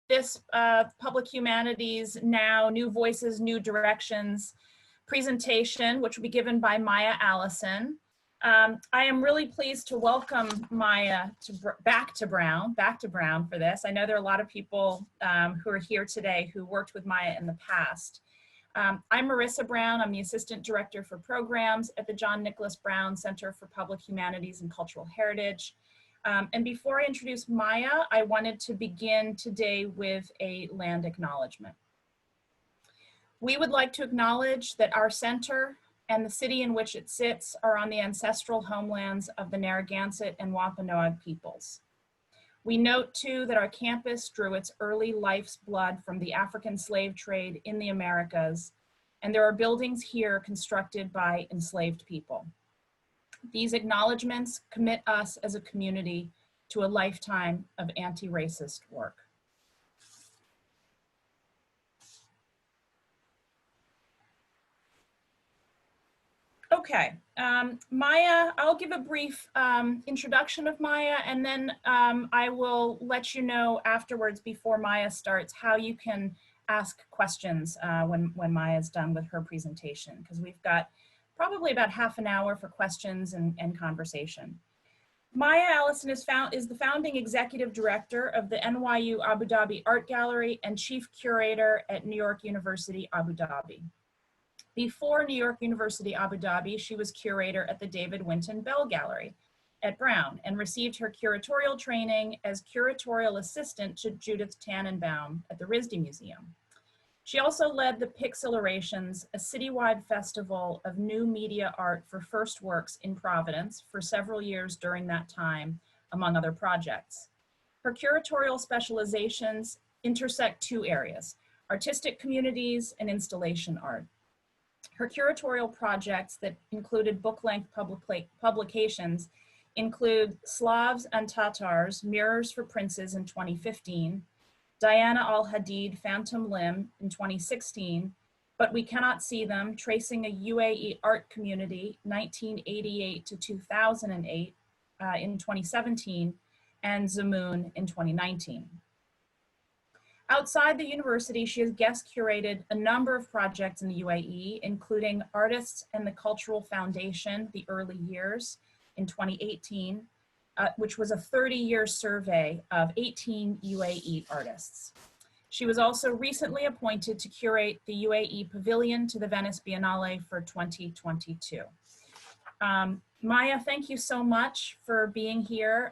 this Public Humanities Now, New Voices, New Directions presentation, which will be given by Maya Allison. I am really pleased to welcome Maya back to Brown for this. I know there are a lot of people who are here today who worked with Maya in the past. I'm Marissa Brown. I'm the Assistant Director for Programs at the John Nicholas Brown Center for Public Humanities and Cultural Heritage. And before I introduce Maya, I wanted to begin today with a land acknowledgement. We would like to acknowledge that our center and the city in which it sits are on the ancestral homelands of the Narragansett and Wampanoag peoples. We note too that our campus drew its early life's blood from the African slave trade in the Americas, and there are buildings here constructed by enslaved people. These acknowledgements commit us as a community to a lifetime of anti-racist work. Okay, Maya, I'll give a brief introduction of Maya, and then I will let you know afterwards, before Maya starts, how you can ask questions when Maya is done with her presentation, because we've got probably about half an hour for questions and conversation. Maya Allison is the founding executive director of the NYU Abu Dhabi Art Gallery and chief curator at New York University Abu Dhabi. Before New York University Abu Dhabi, she was curator at the David Winton Bell Gallery at Brown and received her curatorial training as curatorial assistant to Judith Tannenbaum at the RISD Museum. She also led the Pixelerations, a citywide festival of new media art for first works in Providence for several years during that time, among other projects. Her curatorial specializations intersect two areas: artistic communities and installation art. Her curatorial projects that included book-length publications include Slavs and Tatars, Mirrors for Princes in 2015, Diana Al-Hadid, Phantom Limb in 2016, But We Cannot See Them, Tracing a UAE Art Community, 1988 to 2008 in 2017, and Zamoon in 2019. Outside the university, she has guest curated a number of projects in the UAE, including Artists and the Cultural Foundation, The Early Years in 2018, which was a 30-year survey of 18 UAE artists. She was also recently appointed to curate the UAE Pavilion to the Venice Biennale for 2022. Maya, thank you so much for being here.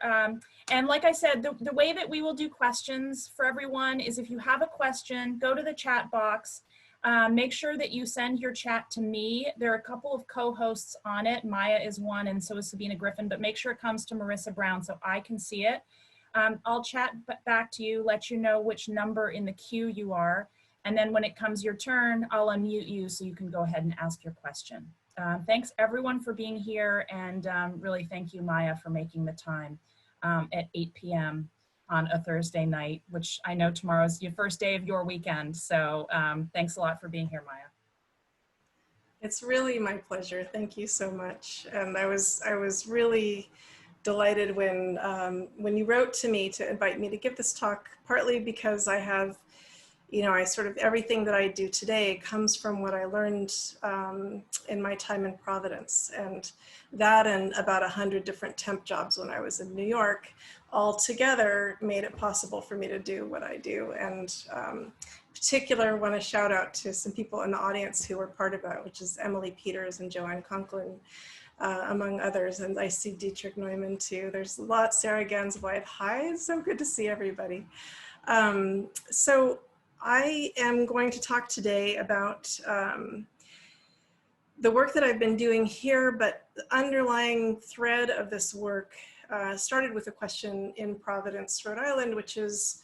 And like I said, the way that we will do questions for everyone is, if you have a question, go to the chat box. Make sure that you send your chat to me. There are a couple of co-hosts on it. Maya is one, and so is Sabina Griffin, but make sure it comes to Marissa Brown so I can see it. I'll chat back to you, let you know which number in the queue you are. And then when it comes your turn, I'll unmute you so you can go ahead and ask your question. Thanks everyone for being here, and really thank you, Maya, for making the time at 8 p.m. on a Thursday night, which I know tomorrow's your first day of your weekend. So thanks a lot for being here, Maya. It's really my pleasure. Thank you so much. And I was really delighted when you wrote to me to invite me to give this talk, partly because I have, I sort of, everything that I do today comes from what I learned in my time in Providence, and that and about 100 different temp jobs when I was in New York all together made it possible for me to do what I do. And in particular, want to shout out to some people in the audience who were part of that, which is Emily Peters and Joanne Conklin, among others. And I see Dietrich Neumann too. There's lots, Sarah Gansweit. Hi, it's so good to see everybody. So I am going to talk today about the work that I've been doing here, but the underlying thread of this work started with a question in Providence, Rhode Island, which is,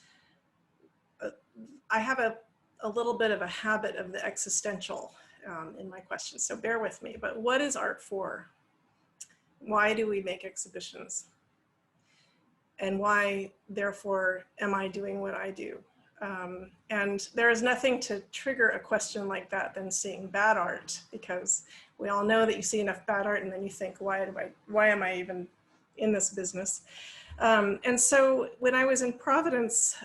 I have a little bit of a habit of the existential in my questions, so bear with me. But what is art for? Why do we make exhibitions? And why, therefore, am I doing what I do? And there is nothing to trigger a question like that than seeing bad art, because we all know that you see enough bad art and then you think, why am I even in this business? And so when I was in Providence,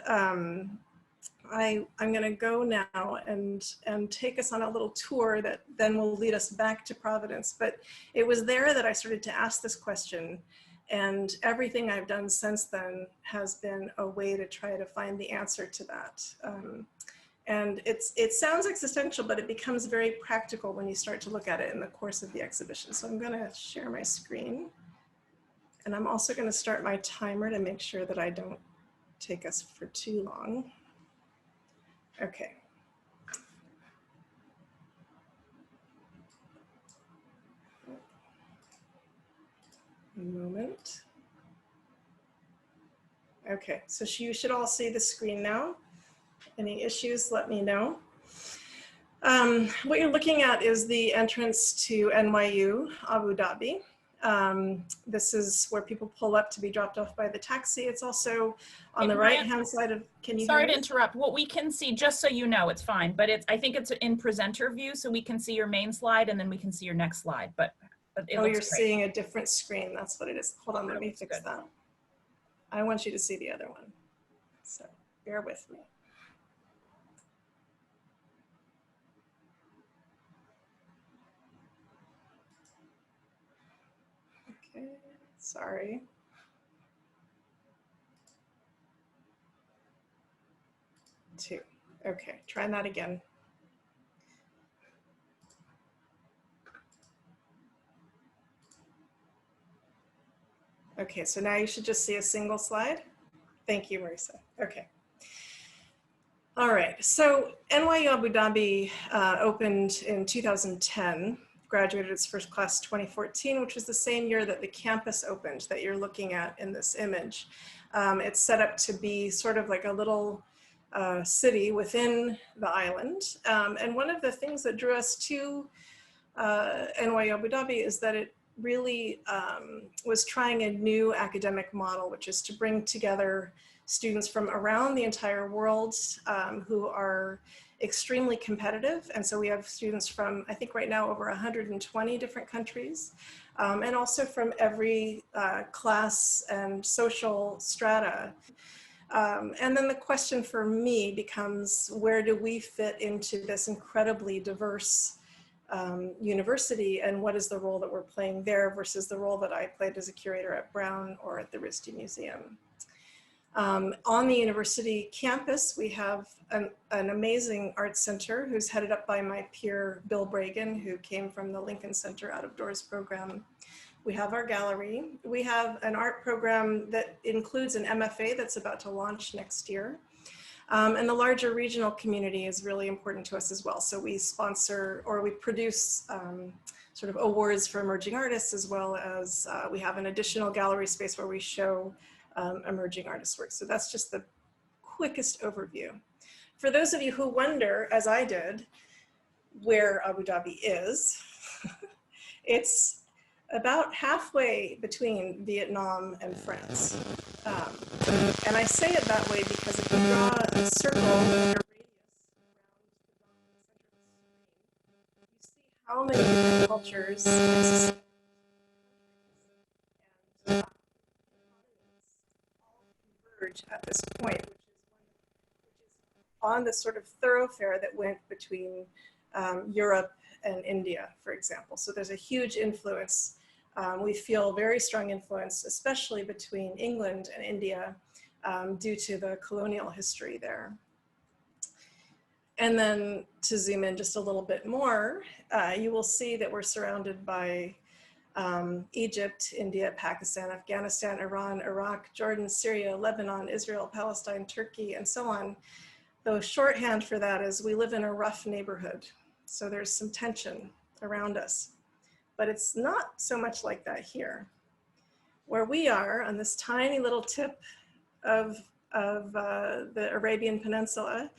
I'm going to go now and take us on a little tour that then will lead us back to Providence. But it was there that I started to ask this question, and everything I've done since then has been a way to try to find the answer to that. And it sounds existential, but it becomes very practical when you start to look at it in the course of the exhibition. So I'm going to share my screen, and I'm also going to start my timer to make sure that I don't take us for too long. Okay. A moment. Okay, so you should all see the screen now. Any issues, let me know. What you're looking at is the entrance to NYU Abu Dhabi. This is where people pull up to be dropped off by the taxi. It's also on the right-hand side of, can you Sorry hear me? to interrupt. What we can see, just so you know, it's fine, but I think it's in presenter view, so we can see your main slide and then we can see your next slide, but it Oh, looks you're great. Seeing a different screen. That's what it is. Hold on, let me fix that. I want you to see the other one. So bear with me. Okay, sorry. Two. Okay, try that again. Okay, so now you should just see a single slide. Thank you, Marisa. Okay. All right, so NYU Abu Dhabi opened in 2010, graduated its first class 2014, which was the same year that the campus opened that you're looking at in this image. It's set up to be sort of like a little city within the island. And one of the things that drew us to NYU Abu Dhabi is that it really was trying a new academic model, which is to bring together students from around the entire world who are extremely competitive. And so we have students from, I think right now, over 120 different countries, and also from every class and social strata. And then the question for me becomes, where do we fit into this incredibly diverse university, and what is the role that we're playing there versus the role that I played as a curator at Brown or at the RISD Museum. On the university campus, we have an amazing arts center who's headed up by my peer, Bill Bragan, who came from the Lincoln Center Out of Doors program. We have our gallery. We have an art program that includes an MFA that's about to launch next year. And the larger regional community is really important to us as well. So we sponsor, or we produce sort of awards for emerging artists, as well as we have an additional gallery space where we show emerging artist work. So that's just the quickest overview. For those of you who wonder, as I did, where Abu Dhabi is, it's about halfway between Vietnam and France. And I say it that way because if you draw a circle with a radius around the center of the screen, you see how many different cultures exist. And converge at this point, which is on the sort of thoroughfare that went between Europe and India, for example. So there's a huge influence. We feel very strong influence, especially between England and India, due to the colonial history there. And then to zoom in just a little bit more, you will see that we're surrounded by Egypt, India, Pakistan, Afghanistan, Iran, Iraq, Jordan, Syria, Lebanon, Israel, Palestine, Turkey, and so on. The shorthand for that is we live in a rough neighborhood. So there's some tension around us. But it's not so much like that here. Where we are on this tiny little tip of the Arabian Peninsula,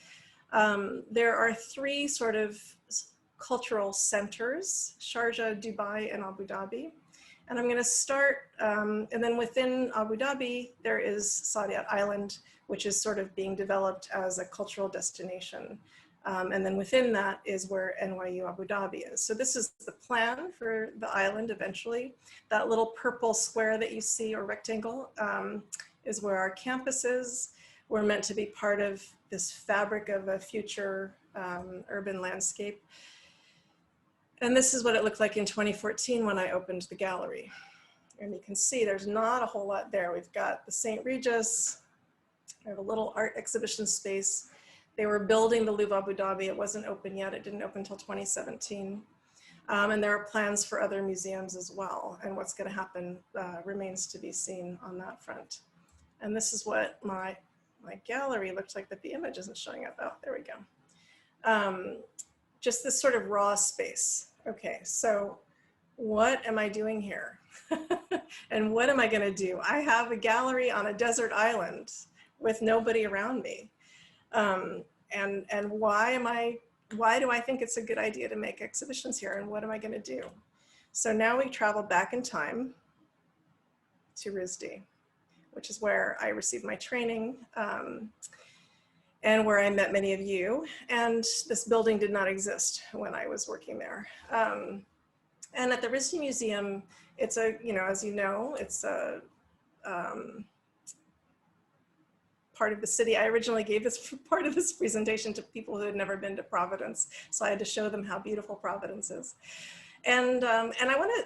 there are three sort of cultural centers: Sharjah, Dubai, and Abu Dhabi. And I'm going to start, and then within Abu Dhabi, there is Saadiyat Island, which is sort of being developed as a cultural destination. And then within that is where NYU Abu Dhabi is. So this is the plan for the island eventually. That little purple square that you see, or rectangle, is where our campus is. were meant to be part of this fabric of a future urban landscape. And this is what it looked like in 2014 when I opened the gallery. And you can see there's not a whole lot there. We've got the St. Regis, we have a little art exhibition space. They were building the Louvre Abu Dhabi. It wasn't open yet. It didn't open until 2017. And there are plans for other museums as well. And what's going to happen remains to be seen on that front. And this is what my gallery looked like, but the image isn't showing up. Oh, there we go. Just this sort of raw space. Okay, so what am I doing here? And what am I going to do? I have a gallery on a desert island with nobody around me. And why do I think it's a good idea to make exhibitions here, and what am I going to do? So now we travel back in time to RISD, which is where I received my training and where I met many of you. And this building did not exist when I was working there. And at the RISD Museum, it's a, as you know, it's a part of the city. I originally gave this part of this presentation to people who had never been to Providence. So I had to show them how beautiful Providence is. And I want to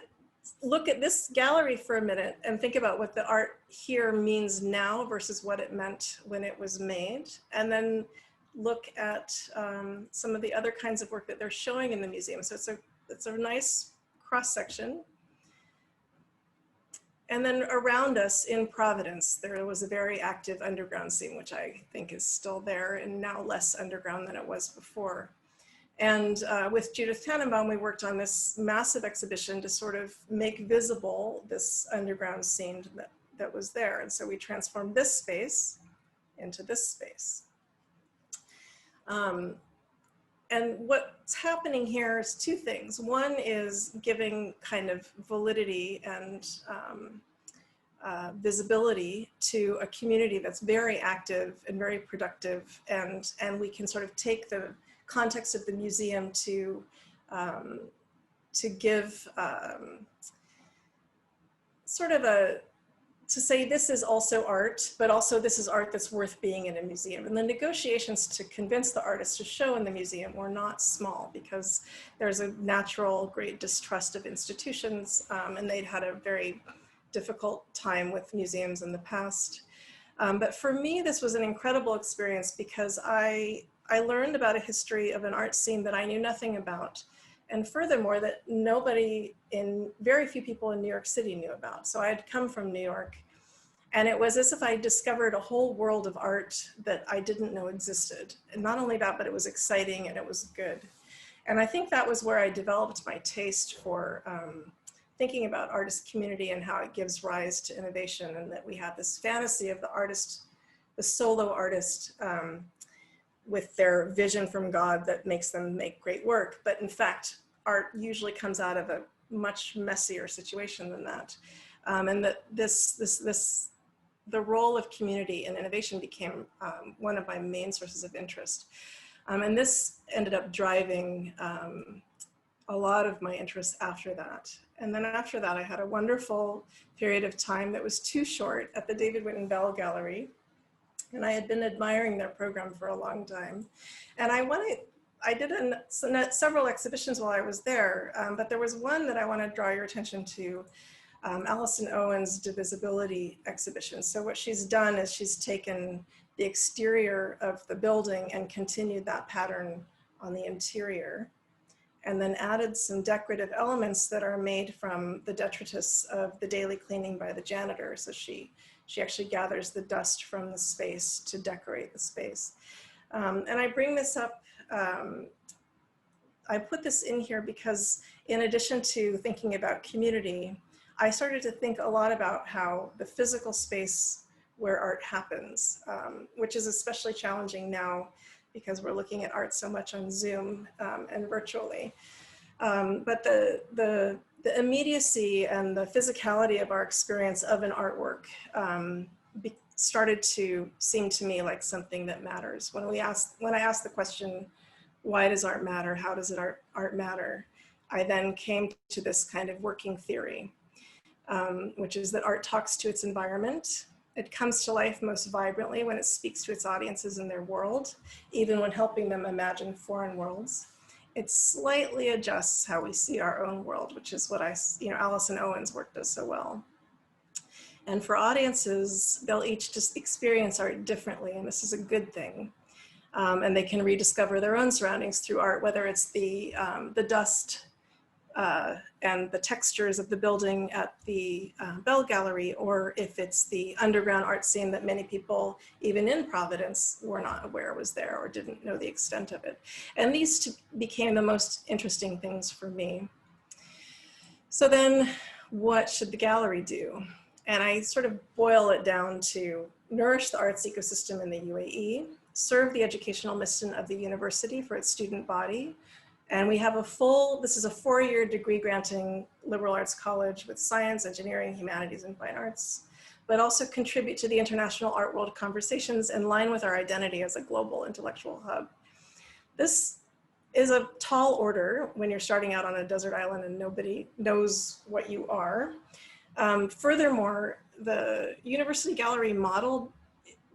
look at this gallery for a minute and think about what the art here means now versus what it meant when it was made. And then look at some of the other kinds of work that they're showing in the museum. So it's a nice cross section. And then around us in Providence, there was a very active underground scene, which I think is still there and now less underground than it was before. And with Judith Tannenbaum, we worked on this massive exhibition to sort of make visible this underground scene that was there. And so we transformed this space into this space. And what's happening here is two things. One is giving kind of validity and visibility to a community that's very active and very productive. And we can sort of take the context of the museum to give sort of to say this is also art, but also this is art that's worth being in a museum. And the negotiations to convince the artists to show in the museum were not small, because there's a natural great distrust of institutions, and they'd had a very difficult time with museums in the past. But for me, this was an incredible experience because I learned about a history of an art scene that I knew nothing about. And furthermore, that very few people in New York City knew about. So I had come from New York, and it was as if I discovered a whole world of art that I didn't know existed. And not only that, but it was exciting and it was good. And I think that was where I developed my taste for thinking about artist community and how it gives rise to innovation, and that we have this fantasy of the artist, the solo artist, with their vision from God that makes them make great work. But in fact, art usually comes out of a much messier situation than that. And that the role of community and innovation became one of my main sources of interest. And this ended up driving a lot of my interests after that. And then after that, I had a wonderful period of time that was too short at the David Winton Bell Gallery. And I had been admiring their program for a long time. And I did several exhibitions while I was there, but there was one that I want to draw your attention to, Allison Owen's Divisibility exhibition. So what she's done is she's taken the exterior of the building and continued that pattern on the interior, and then added some decorative elements that are made from the detritus of the daily cleaning by the janitor. So she actually gathers the dust from the space to decorate the space. And I bring this up, I put this in here because in addition to thinking about community, I started to think a lot about how the physical space where art happens, which is especially challenging now because we're looking at art so much on Zoom and virtually. But the immediacy and the physicality of our experience of an artwork started to seem to me like something that matters. When I asked the question, why does art matter? How does art matter? I then came to this kind of working theory, which is that art talks to its environment, It comes to life most vibrantly when it speaks to its audiences in their world, even when helping them imagine foreign worlds. It slightly adjusts how we see our own world, which is what Allison Owen's work does so well. And for audiences, they'll each just experience art differently, and this is a good thing. And they can rediscover their own surroundings through art, whether it's the dust and the textures of the building at the Bell Gallery, or if it's the underground art scene that many people, even in Providence, were not aware was there or didn't know the extent of it. And these two became the most interesting things for me. So then what should the gallery do? And I sort of boil it down to nourish the arts ecosystem in the UAE, serve the educational mission of the university for its student body. And we have this is a 4-year degree granting liberal arts college with science, engineering, humanities, and fine arts, but also contribute to the international art world conversations in line with our identity as a global intellectual hub. This is a tall order when you're starting out on a desert island and nobody knows what you are. Furthermore, the university gallery model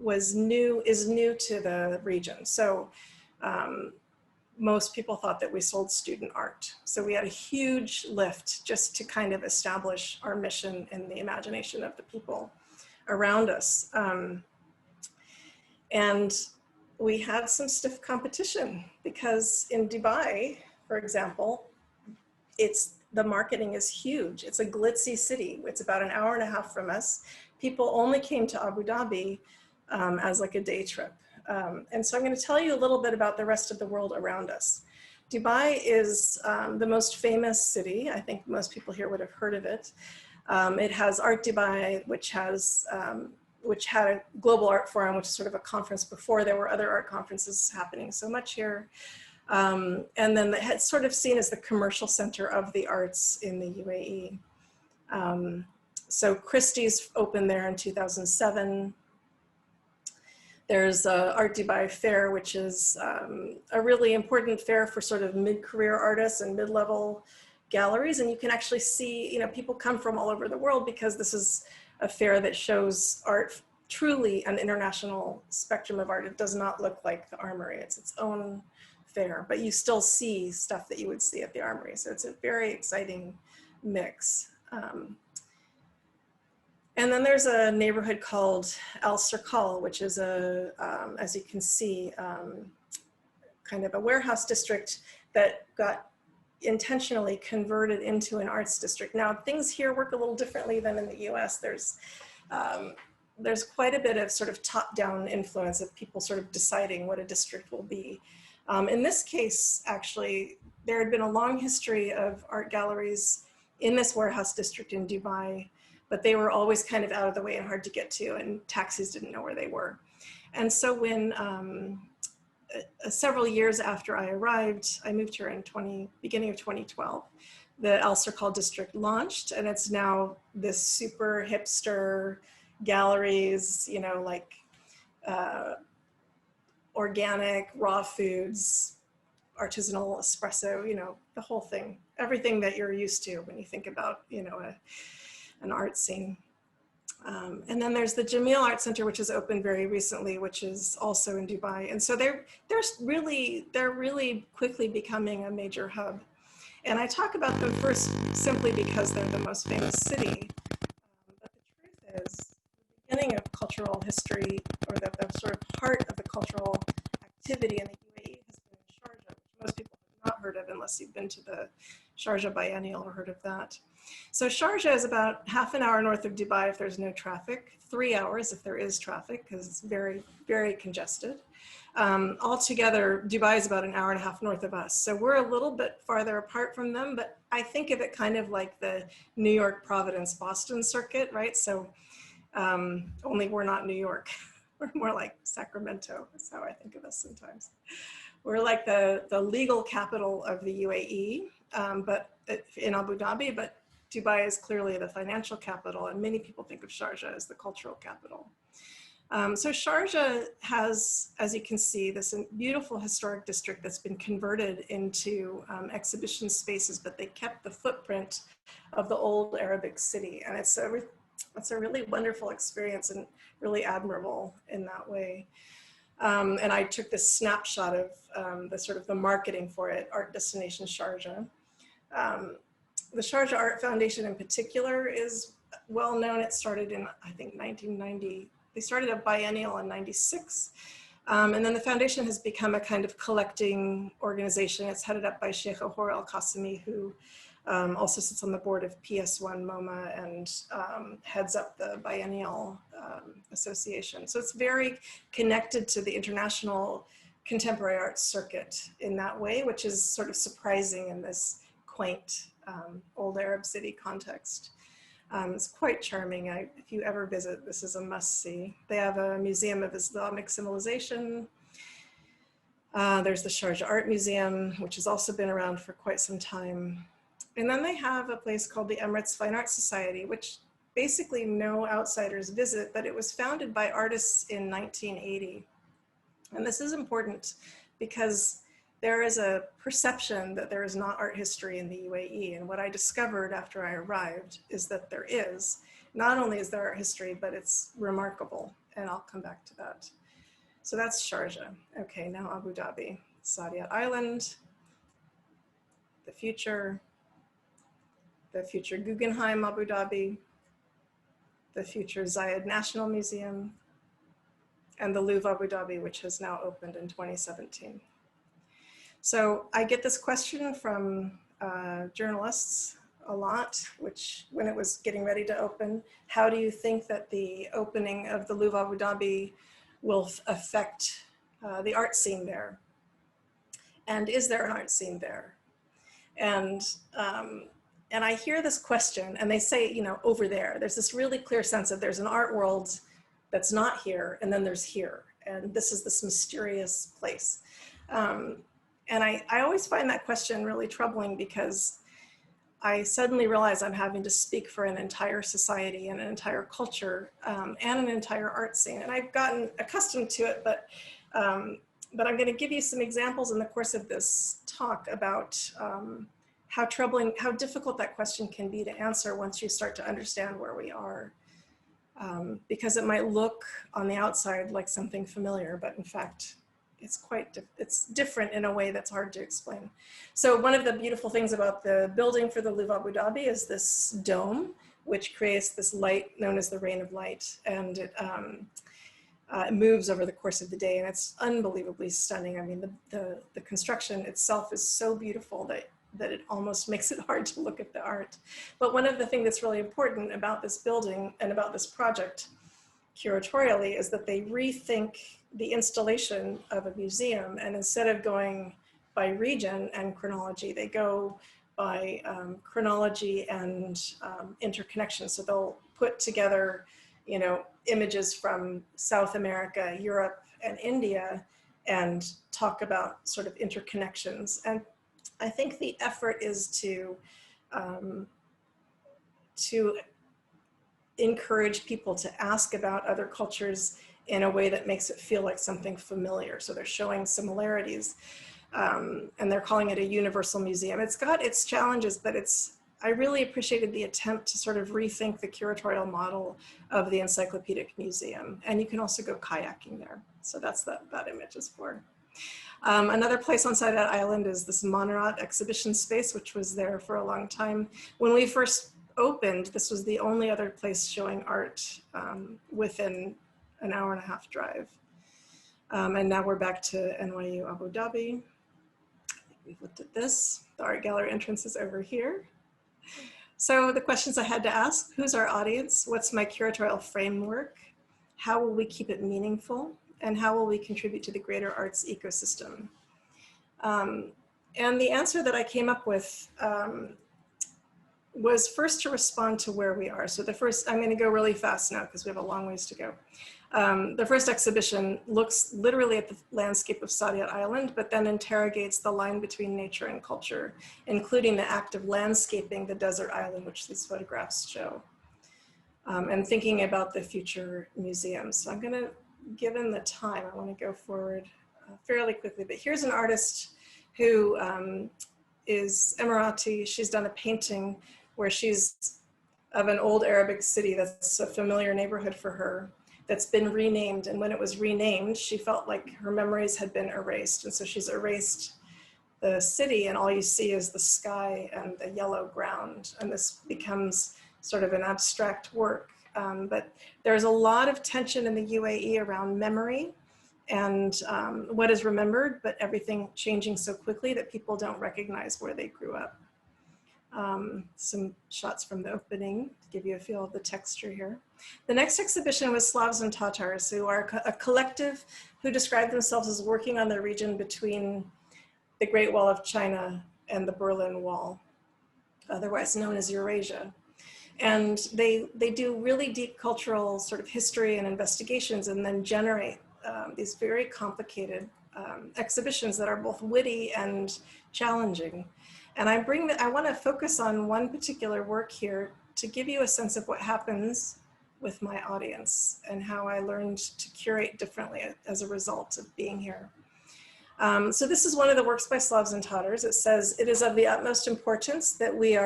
is new to the region. So most people thought that we sold student art. So we had a huge lift just to kind of establish our mission in the imagination of the people around us. And we had some stiff competition because in Dubai, for example, the marketing is huge. It's a glitzy city. It's about an hour and a half from us. People only came to Abu Dhabi as like a day trip. And so I'm going to tell you a little bit about the rest of the world around us. Dubai is the most famous city. I think most people here would have heard of it. It has Art Dubai, which had a global art forum, which is sort of a conference before there were other art conferences happening so much here. And then it's sort of seen as the commercial center of the arts in the UAE. So Christie's opened there in 2007. There's Art Dubai Fair, which is a really important fair for sort of mid-career artists and mid-level galleries. And you can actually see, people come from all over the world because this is a fair that shows art, truly an international spectrum of art. It does not look like the Armory. It's its own fair, but you still see stuff that you would see at the Armory. So it's a very exciting mix. And then there's a neighborhood called Al Circal, which is as you can see, kind of a warehouse district that got intentionally converted into an arts district. Now, things here work a little differently than in the US. There's quite a bit of sort of top-down influence of people sort of deciding what a district will be. In this case, actually, there had been a long history of art galleries in this warehouse district in Dubai, but they were always kind of out of the way and hard to get to, and taxis didn't know where they were. And so when several years after I arrived, I moved here in beginning of 2012, the Al Circal district launched, and it's now this super hipster galleries, like organic, raw foods, artisanal espresso, the whole thing, everything that you're used to when you think about, an art scene. And then there's the Jameel Art Center, which has opened very recently, which is also in Dubai. And so they're really quickly becoming a major hub. And I talk about them first simply because they're the most famous city. But the truth is, the beginning of cultural history, or the sort of heart of the cultural activity in the UAE has been in Sharjah, which most people have not heard of unless you've been to the Sharjah Biennial or heard of that. So Sharjah is about half an hour north of Dubai if there's no traffic, 3 hours if there is traffic, because it's very, very congested. Altogether, Dubai is about an hour and a half north of us. So we're a little bit farther apart from them, but I think of it kind of like the New York, Providence, Boston circuit, right? So only we're not New York. We're more like Sacramento. That's how I think of us sometimes. We're like the legal capital of the UAE, but in Abu Dhabi, but Dubai is clearly the financial capital, and many people think of Sharjah as the cultural capital. So Sharjah has, as you can see, this beautiful historic district that's been converted into exhibition spaces, but they kept the footprint of the old Arabic city. And it's It's a really wonderful experience and really admirable in that way. And I took this snapshot of the sort of the marketing for it, Art Destination Sharjah. The Sharjah Art Foundation in particular is well known. It started in, I think, 1990. They started a biennial in 96. And then the foundation has become a kind of collecting organization. It's headed up by Sheikh Ahor Al-Qasimi, who also sits on the board of PS1 MoMA and heads up the biennial association. So it's very connected to the international contemporary art circuit in that way, which is sort of surprising in this quaint old Arab city context. It's quite charming. If you ever visit, this is a must-see. They have a museum of Islamic civilization. There's the Sharjah Art Museum, which has also been around for quite some time. And then they have a place called the Emirates Fine Arts Society, which basically no outsiders visit, but it was founded by artists in 1980. And this is important because there is a perception that there is not art history in the UAE. And what I discovered after I arrived is that there is. Not only is there art history, but it's remarkable. And I'll come back to that. So that's Sharjah. Okay, now Abu Dhabi, Saadiyat Island, the future Guggenheim Abu Dhabi, the future Zayed National Museum, and the Louvre Abu Dhabi, which has now opened in 2017. So I get this question from journalists a lot, which when it was getting ready to open, how do you think that the opening of the Louvre Abu Dhabi will affect the art scene there? And is there an art scene there? And I hear this question and they say, you know, over there, there's this really clear sense of there's an art world that's not here, and then there's here. And this is this mysterious place. And I always find that question really troubling because I suddenly realize I'm having to speak for an entire society and an entire culture and an entire art scene. And I've gotten accustomed to it, but I'm going to give you some examples in the course of this talk about how difficult that question can be to answer once you start to understand where we are. Because it might look on the outside like something familiar, but in fact, it's different in a way that's hard to explain. So one of the beautiful things about the building for the Louvre Abu Dhabi is this dome, which creates this light known as the rain of light. And it moves over the course of the day, and it's unbelievably stunning. I mean, the construction itself is so beautiful that it almost makes it hard to look at the art. But one of the things that's really important about this building and about this project curatorially is that they rethink the installation of a museum, and instead of going by region and chronology, they go by chronology and interconnection. So they'll put together, you know, images from South America, Europe, and India, and talk about sort of interconnections. And I think the effort is to encourage people to ask about other cultures in a way that makes it feel like something familiar. So they're showing similarities, and they're calling it a universal museum. It's got its challenges, but I really appreciated the attempt to sort of rethink the curatorial model of the encyclopedic museum. And you can also go kayaking there. So that's that image is for. Another place on Saadiyat Island is this Monarat exhibition space, which was there for a long time. When we first opened, this was the only other place showing art within an hour-and-a-half drive. And now we're back to NYU Abu Dhabi. We've looked at this. The art gallery entrance is over here. So the questions I had to ask: who's our audience? What's my curatorial framework? How will we keep it meaningful? And how will we contribute to the greater arts ecosystem? And the answer that I came up with was first to respond to where we are. So I'm going to go really fast now because we have a long ways to go. The first exhibition looks literally at the landscape of Saadiyat Island, but then interrogates the line between nature and culture, including the act of landscaping the desert island, which these photographs show, and thinking about the future museums. So I'm going to, given the time, I want to go forward fairly quickly, but here's an artist who is Emirati. She's done a painting where she's of an old Arabic city that's a familiar neighborhood for her, that's been renamed. And when it was renamed, she felt like her memories had been erased. And so she's erased the city, and all you see is the sky and the yellow ground. And this becomes sort of an abstract work. But there's a lot of tension in the UAE around memory and what is remembered, but everything changing so quickly that people don't recognize where they grew up. Some shots from the opening to give you a feel of the texture here. The next exhibition was Slavs and Tatars, who are a collective who describe themselves as working on the region between the Great Wall of China and the Berlin Wall, otherwise known as Eurasia. And they do really deep cultural sort of history and investigations, and then generate these very complicated exhibitions that are both witty and challenging. And I want to focus on one particular work here to give you a sense of what happens with my audience and how I learned to curate differently as a result of being here. So this is one of the works by Slavs and Tatars. It says, "It is of the utmost importance that we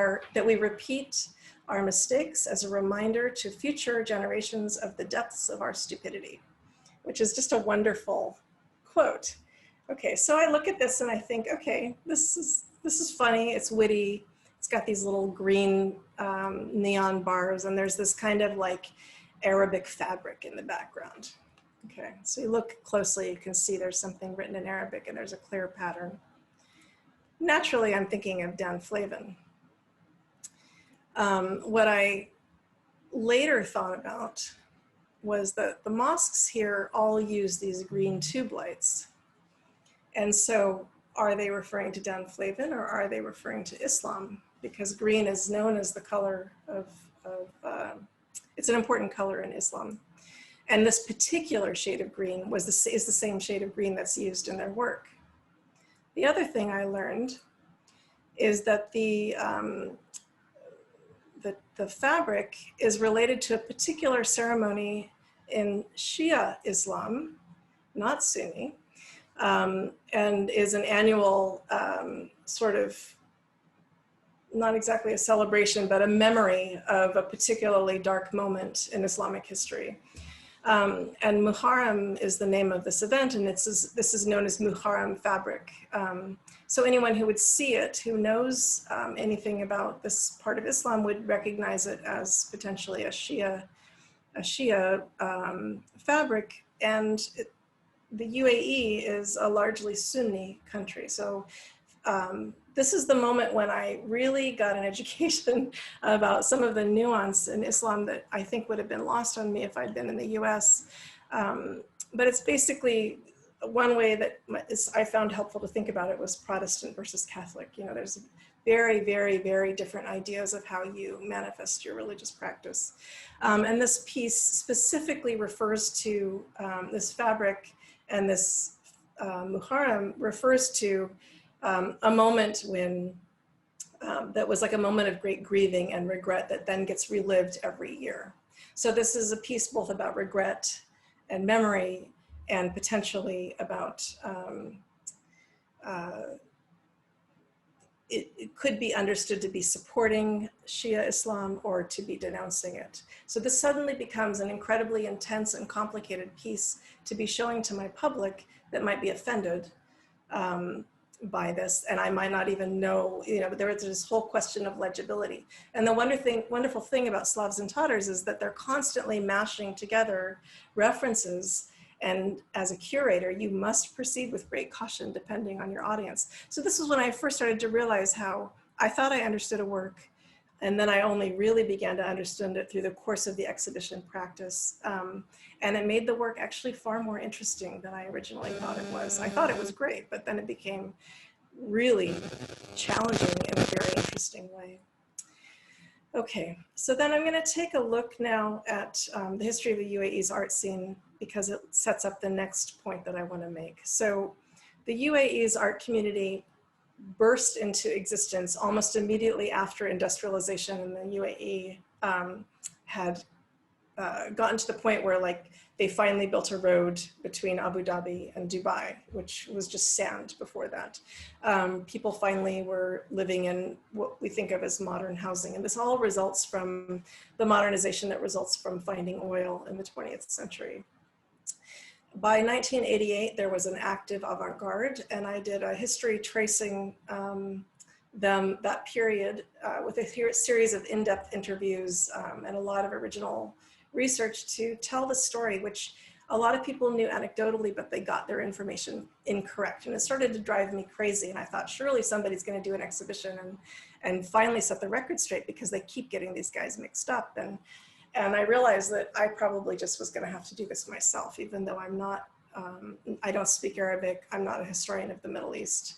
repeat our mistakes as a reminder to future generations of the depths of our stupidity," which is just a wonderful quote. Okay, so I look at this and I think, okay, this is funny, it's witty, it's got these little green neon bars, and there's this kind of like Arabic fabric in the background. Okay, so you look closely, you can see there's something written in Arabic and there's a clear pattern. Naturally, I'm thinking of Dan Flavin. What I later thought about was that the mosques here all use these green tube lights. And so are they referring to Dan Flavin, or are they referring to Islam? Because green is known as the color of it's an important color in Islam. And this particular shade of green is the same shade of green that's used in their work. The other thing I learned is that the fabric is related to a particular ceremony in Shia Islam, not Sunni, and is an annual sort of, not exactly a celebration, but a memory of a particularly dark moment in Islamic history. And Muharram is the name of this event, and this is known as Muharram fabric. So anyone who would see it, who knows anything about this part of Islam, would recognize it as potentially a Shia fabric. And the UAE is a largely Sunni country. So this is the moment when I really got an education about some of the nuance in Islam that I think would have been lost on me if I'd been in the US. But it's basically one way that I found helpful to think about it was Protestant versus Catholic. You know, there's very, very, very different ideas of how you manifest your religious practice. And this piece specifically refers to this fabric, and this Muharram refers to a moment when that was like a moment of great grieving and regret that then gets relived every year. So this is a piece both about regret and memory, and potentially about, it could be understood to be supporting Shia Islam or to be denouncing it. So this suddenly becomes an incredibly intense and complicated piece to be showing to my public that might be offended by this, and I might not even know, you know, there's this whole question of legibility. And the wonderful thing about Slavs and Tatars is that they're constantly mashing together references, and as a curator, you must proceed with great caution depending on your audience. So this is when I first started to realize how I thought I understood a work, and then I only really began to understand it through the course of the exhibition practice. And it made the work actually far more interesting than I originally thought it was. I thought it was great, but then it became really challenging in a very interesting way. Okay, so then I'm gonna take a look now at the history of the UAE's art scene, because it sets up the next point that I wanna make. So the UAE's art community burst into existence almost immediately after industrialization, and the UAE had gotten to the point where, like, they finally built a road between Abu Dhabi and Dubai, which was just sand before that. People finally were living in what we think of as modern housing. And this all results from the modernization that results from finding oil in the 20th century. By 1988, there was an active avant-garde, and I did a history tracing that period with a series of in-depth interviews and a lot of original research to tell the story, which a lot of people knew anecdotally, but they got their information incorrect. And it started to drive me crazy. And I thought, surely somebody's going to do an exhibition and finally set the record straight, because they keep getting these guys mixed up. And I realized that I probably just was going to have to do this myself, even though I'm not, I don't speak Arabic. I'm not a historian of the Middle East.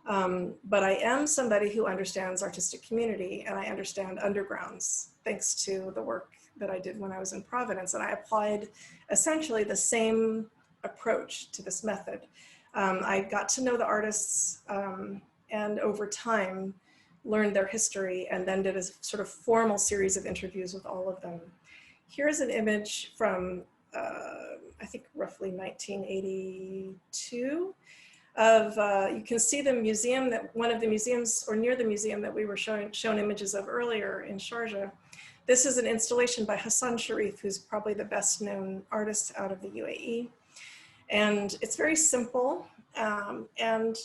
But I am somebody who understands artistic community, and I understand undergrounds, thanks to the work that I did when I was in Providence. And I applied essentially the same approach to this method. I got to know the artists and over time learned their history, and then did a sort of formal series of interviews with all of them. Here's an image from, I think roughly 1982 of, you can see the museum, that one of the museums, or near the museum that we were shown images of earlier in Sharjah. This is an installation by Hassan Sharif, who's probably the best known artist out of the UAE. And it's very simple, and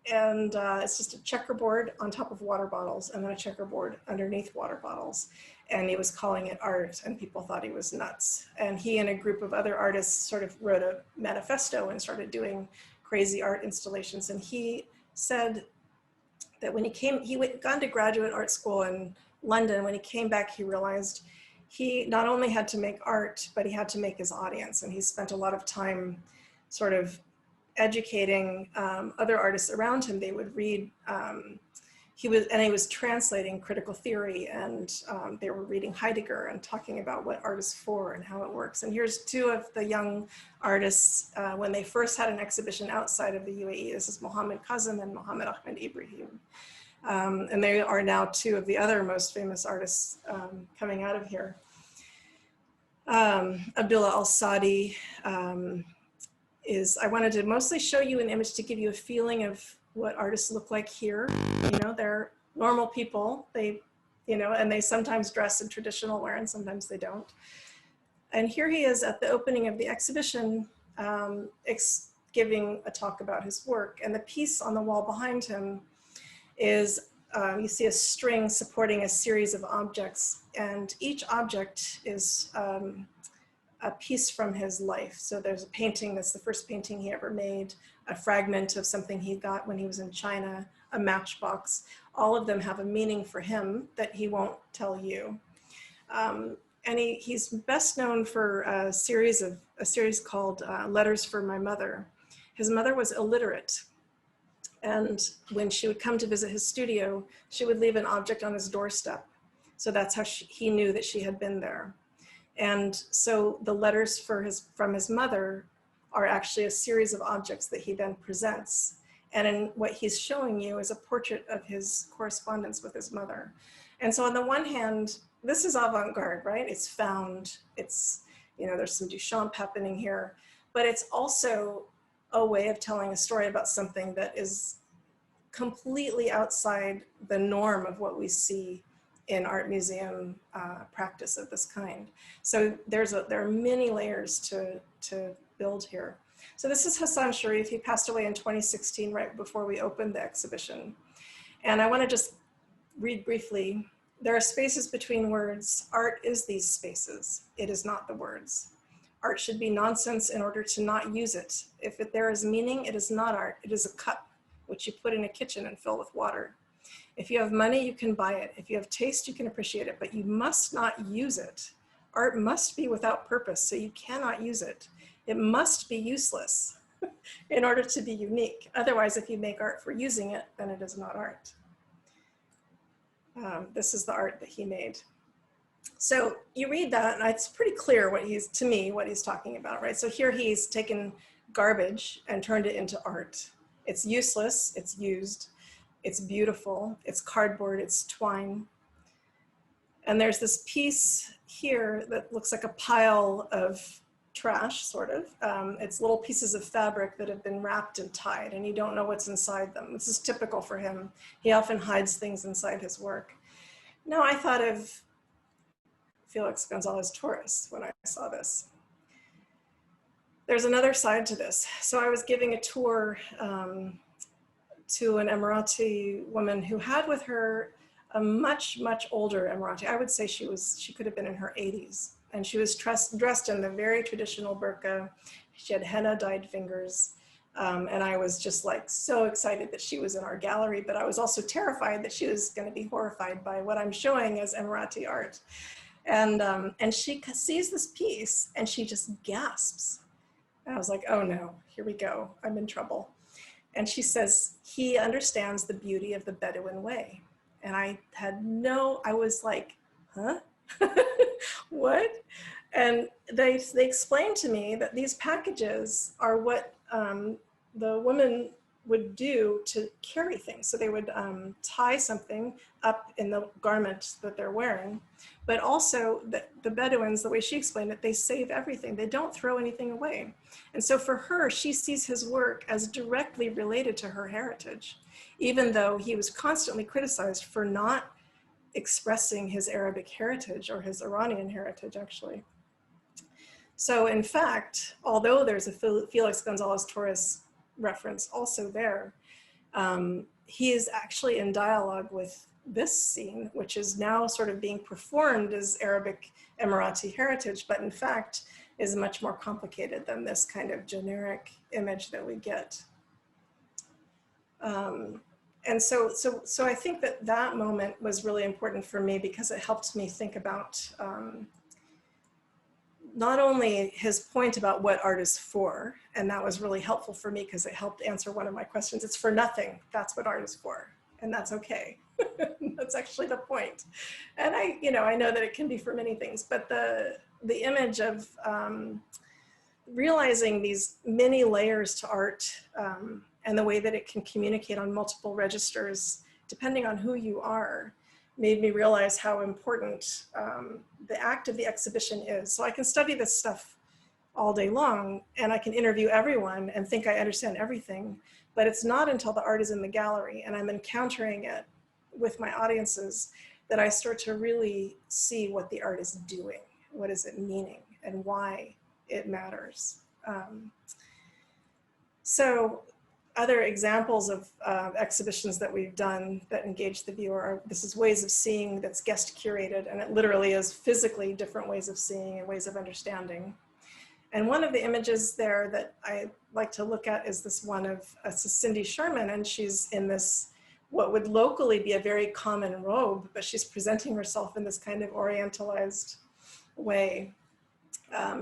it's just a checkerboard on top of water bottles, and then a checkerboard underneath water bottles. And he was calling it art, and people thought he was nuts. And he and a group of other artists sort of wrote a manifesto and started doing crazy art installations. And he said that when he gone to graduate art school in London, when he came back, he realized he not only had to make art, but he had to make his audience. And he spent a lot of time sort of educating other artists around him. They would read, he was translating critical theory, and they were reading Heidegger and talking about what art is for and how it works. And here's two of the young artists when they first had an exhibition outside of the UAE. This is Mohammed Kazem and Mohammed Ahmed Ibrahim. And they are now two of the other most famous artists coming out of here. Abdullah Al-Sadi I wanted to mostly show you an image to give you a feeling of what artists look like here. You know, they're normal people. They, and they sometimes dress in traditional wear and sometimes they don't. And here he is at the opening of the exhibition, giving a talk about his work. And the piece on the wall behind him is, you see a string supporting a series of objects, and each object is a piece from his life. So there's a painting, that's the first painting he ever made, a fragment of something he got when he was in China, a matchbox. All of them have a meaning for him that he won't tell you. And he's best known for a series called Letters for My Mother. His mother was illiterate. And when she would come to visit his studio, she would leave an object on his doorstep. So that's how he knew that she had been there. And so the letters from his mother are actually a series of objects that he then presents. And in what he's showing you is a portrait of his correspondence with his mother. And so on the one hand, this is avant-garde, right? It's found, it's, there's some Duchamp happening here, but it's also a way of telling a story about something that is completely outside the norm of what we see in art museum practice of this kind. So there are many layers to build here. So this is Hassan Sharif. He passed away in 2016, right before we opened the exhibition. And I want to just read briefly. There are spaces between words. Art is these spaces. It is not the words. Art should be nonsense in order to not use it. If there is meaning, it is not art. It is a cup, which you put in a kitchen and fill with water. If you have money, you can buy it. If you have taste, you can appreciate it, but you must not use it. Art must be without purpose, so you cannot use it. It must be useless in order to be unique. Otherwise, if you make art for using it, then it is not art. This is the art that he made. So you read that, and it's pretty clear what he's talking about, right? So here he's taken garbage and turned it into art. It's useless, it's used. It's beautiful, it's cardboard, it's twine. And there's this piece here that looks like a pile of trash, sort of. It's little pieces of fabric that have been wrapped and tied, and you don't know what's inside them. This is typical for him. He often hides things inside his work. Now, I thought of Felix Gonzalez Torres when I saw this. There's another side to this. So I was giving a tour to an Emirati woman who had with her a much, much older Emirati. I would say she could have been in her 80s. And she was dressed in the very traditional burqa. She had henna dyed fingers. And I was just like so excited that she was in our gallery, but I was also terrified that she was going to be horrified by what I'm showing as Emirati art. And she sees this piece and she just gasps. And I was like, oh no, here we go, I'm in trouble. And she says, he understands the beauty of the Bedouin way. And I was like, huh? What? And they explained to me that these packages are what the women would do to carry things. So they would tie something up in the garment that they're wearing, but also the Bedouins, the way she explained it, they save everything. They don't throw anything away. And so for her, she sees his work as directly related to her heritage, even though he was constantly criticized for not expressing his Arabic heritage or his Iranian heritage, actually. So in fact, although there's a Felix Gonzalez Torres reference also there, he is actually in dialogue with this scene, which is now sort of being performed as Arabic Emirati heritage, but in fact is much more complicated than this kind of generic image that we get. And so I think that moment was really important for me because it helped me think about not only his point about what art is for, and that was really helpful for me because it helped answer one of my questions. It's for nothing. That's what art is for, and that's okay. That's actually the point. And I know that it can be for many things, but the image of realizing these many layers to art and the way that it can communicate on multiple registers, depending on who you are, made me realize how important the act of the exhibition is. So I can study this stuff all day long and I can interview everyone and think I understand everything, but it's not until the art is in the gallery and I'm encountering it with my audiences that I start to really see what the art is doing, what is it meaning, and why it matters. So other examples of exhibitions that we've done that engage the viewer are, this is ways of seeing that's guest curated, and it literally is physically different ways of seeing and ways of understanding. And one of the images there that I like to look at is this one of Cindy Sherman, and she's in this, what would locally be a very common robe, but she's presenting herself in this kind of orientalized way.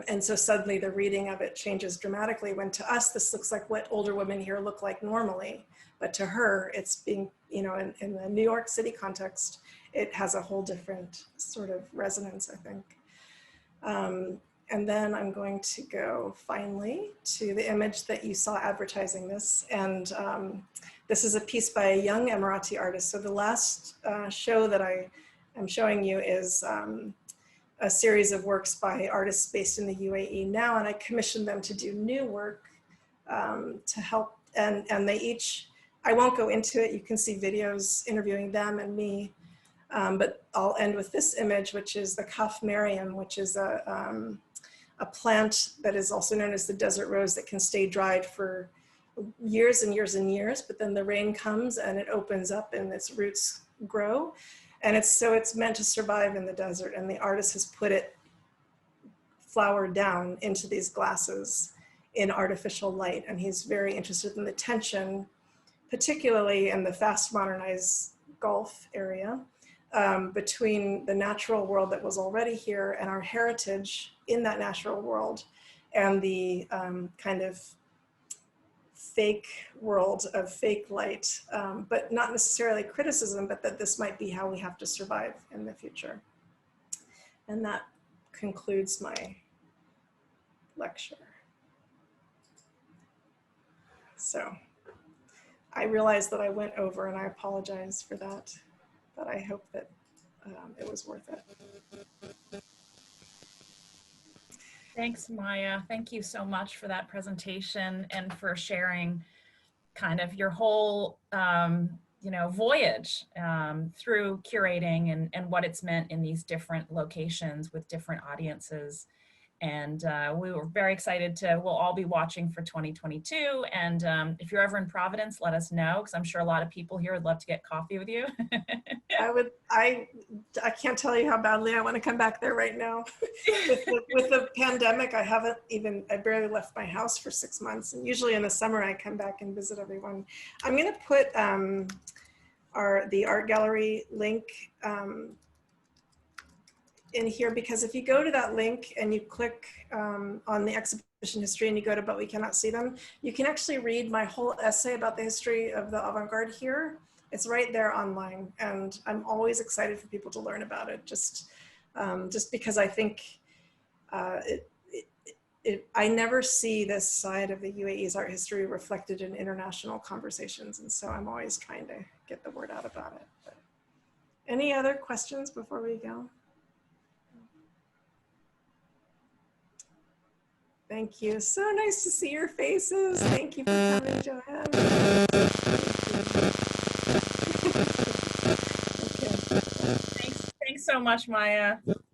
And so suddenly the reading of it changes dramatically when to us, this looks like what older women here look like normally. But to her, it's being, in the New York City context, it has a whole different sort of resonance, I think. And then I'm going to go finally to the image that you saw advertising this. And this is a piece by a young Emirati artist. So the last show that I am showing you is a series of works by artists based in the UAE now, and I commissioned them to do new work to help, and they each, I won't go into it, you can see videos interviewing them and me, but I'll end with this image, which is the Kaf Mariam, which is a plant that is also known as the desert rose that can stay dried for years and years and years, but then the rain comes and it opens up and its roots grow. And it's meant to survive in the desert, and the artist has put it flowered down into these glasses in artificial light. And he's very interested in the tension, particularly in the fast modernized Gulf area, between the natural world that was already here and our heritage in that natural world, and the kind of fake world of fake light, but not necessarily criticism, but that this might be how we have to survive in the future. And that concludes my lecture. So I realized that I went over and I apologize for that, but I hope that it was worth it. Thanks, Maya. Thank you so much for that presentation and for sharing kind of your whole, voyage through curating and what it's meant in these different locations with different audiences. And we were very excited we'll all be watching for 2022. And if you're ever in Providence, let us know, because I'm sure a lot of people here would love to get coffee with you. I can't tell you how badly I want to come back there right now. with the pandemic, I barely left my house for 6 months. And usually in the summer, I come back and visit everyone. I'm going to put the art gallery link in here, because if you go to that link and you click on the exhibition history and you go to But We Cannot See Them, you can actually read my whole essay about the history of the avant-garde here. It's right there online, and I'm always excited for people to learn about it, just because I think I never see this side of the UAE's art history reflected in international conversations, and so I'm always trying to get the word out about it. But any other questions before we go? Thank you. So nice to see your faces. Thank you for coming, Joanne. Thanks so much, Maya.